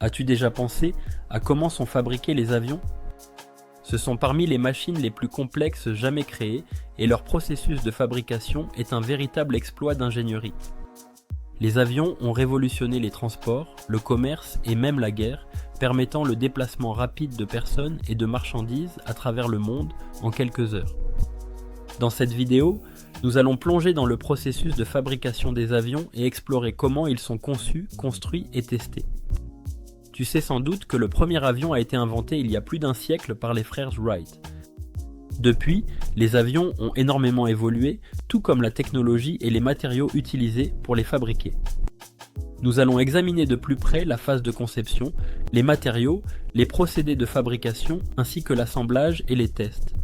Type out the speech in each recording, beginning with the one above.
As-tu déjà pensé à comment sont fabriqués les avions? Ce sont parmi les machines les plus complexes jamais créées et leur processus de fabrication est un véritable exploit d'ingénierie. Les avions ont révolutionné les transports, le commerce et même la guerre, permettant le déplacement rapide de personnes et de marchandises à travers le monde en quelques heures. Dans cette vidéo, nous allons plonger dans le processus de fabrication des avions et explorer comment ils sont conçus, construits et testés. Tu sais sans doute que le premier avion a été inventé il y a plus d'un siècle par les frères Wright. Depuis, les avions ont énormément évolué, tout comme la technologie et les matériaux utilisés pour les fabriquer. Nous allons examiner de plus près la phase de conception, les matériaux, les procédés de fabrication ainsi que l'assemblage et les tests.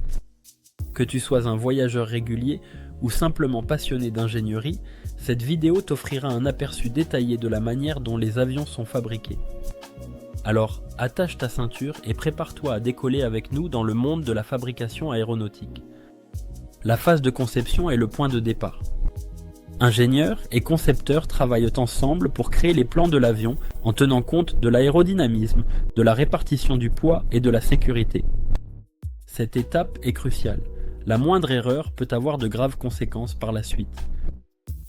Que tu sois un voyageur régulier ou simplement passionné d'ingénierie, cette vidéo t'offrira un aperçu détaillé de la manière dont les avions sont fabriqués. Alors, attache ta ceinture et prépare-toi à décoller avec nous dans le monde de la fabrication aéronautique. La phase de conception est le point de départ. Ingénieurs et concepteurs travaillent ensemble pour créer les plans de l'avion en tenant compte de l'aérodynamisme, de la répartition du poids et de la sécurité. Cette étape est cruciale. La moindre erreur peut avoir de graves conséquences par la suite.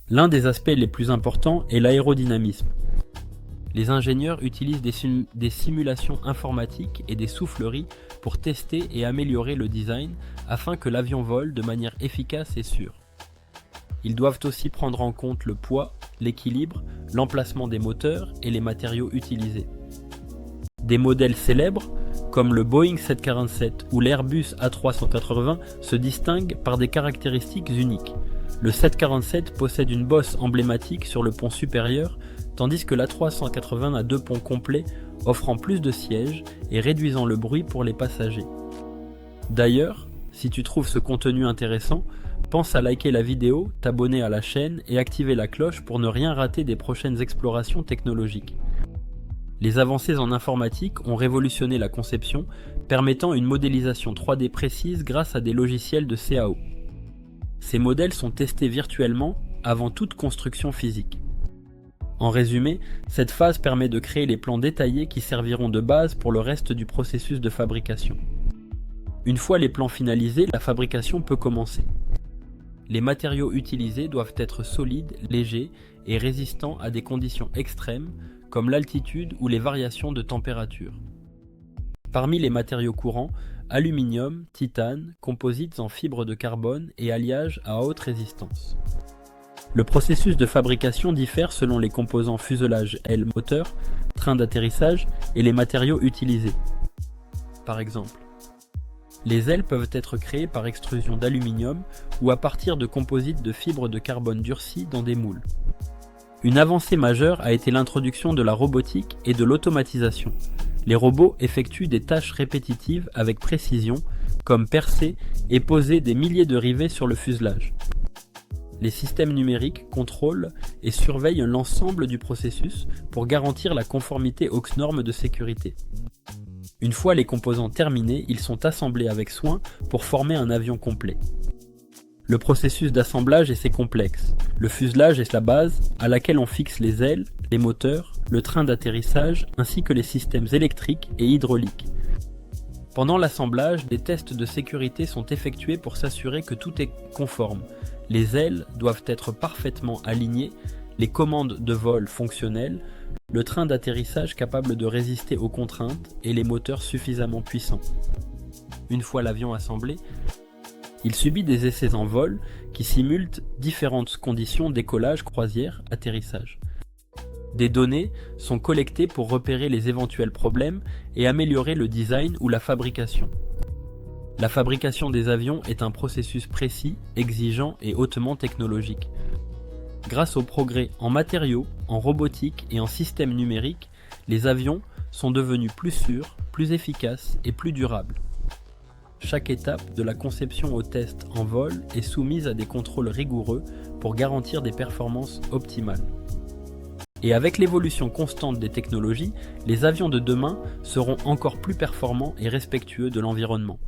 L'un des aspects les plus importants est l'aérodynamisme. Les ingénieurs utilisent des simulations informatiques et des souffleries pour tester et améliorer le design afin que l'avion vole de manière efficace et sûre. Ils doivent aussi prendre en compte le poids, l'équilibre, l'emplacement des moteurs et les matériaux utilisés. Des modèles célèbres, comme le Boeing 747 ou l'Airbus A380, se distinguent par des caractéristiques uniques. Le 747 possède une bosse emblématique sur le pont supérieur, tandis que l'A380 a deux ponts complets, offrant plus de sièges et réduisant le bruit pour les passagers. D'ailleurs, si tu trouves ce contenu intéressant, pense à liker la vidéo, t'abonner à la chaîne et activer la cloche pour ne rien rater des prochaines explorations technologiques. Les avancées en informatique ont révolutionné la conception, permettant une modélisation 3D précise grâce à des logiciels de CAO. Ces modèles sont testés virtuellement avant toute construction physique. En résumé, cette phase permet de créer les plans détaillés qui serviront de base pour le reste du processus de fabrication. Une fois les plans finalisés, la fabrication peut commencer. Les matériaux utilisés doivent être solides, légers et résistants à des conditions extrêmes, comme l'altitude ou les variations de température. Parmi les matériaux courants, aluminium, titane, composites en fibre de carbone et alliages à haute résistance. Le processus de fabrication diffère selon les composants fuselage aile moteur, train d'atterrissage et les matériaux utilisés. Par exemple, les ailes peuvent être créées par extrusion d'aluminium ou à partir de composites de fibres de carbone durcies dans des moules. Une avancée majeure a été l'introduction de la robotique et de l'automatisation. Les robots effectuent des tâches répétitives avec précision, comme percer et poser des milliers de rivets sur le fuselage. Les systèmes numériques contrôlent et surveillent l'ensemble du processus pour garantir la conformité aux normes de sécurité. Une fois les composants terminés, ils sont assemblés avec soin pour former un avion complet. Le processus d'assemblage est assez complexe. Le fuselage est la base à laquelle on fixe les ailes, les moteurs, le train d'atterrissage ainsi que les systèmes électriques et hydrauliques. Pendant l'assemblage, des tests de sécurité sont effectués pour s'assurer que tout est conforme. Les ailes doivent être parfaitement alignées, les commandes de vol fonctionnelles, le train d'atterrissage capable de résister aux contraintes et les moteurs suffisamment puissants. Une fois l'avion assemblé, il subit des essais en vol qui simulent différentes conditions décollage, croisière, atterrissage. Des données sont collectées pour repérer les éventuels problèmes et améliorer le design ou la fabrication. La fabrication des avions est un processus précis, exigeant et hautement technologique. Grâce aux progrès en matériaux, en robotique et en systèmes numériques, les avions sont devenus plus sûrs, plus efficaces et plus durables. Chaque étape, de la conception au test en vol, est soumise à des contrôles rigoureux pour garantir des performances optimales. Et avec l'évolution constante des technologies, les avions de demain seront encore plus performants et respectueux de l'environnement.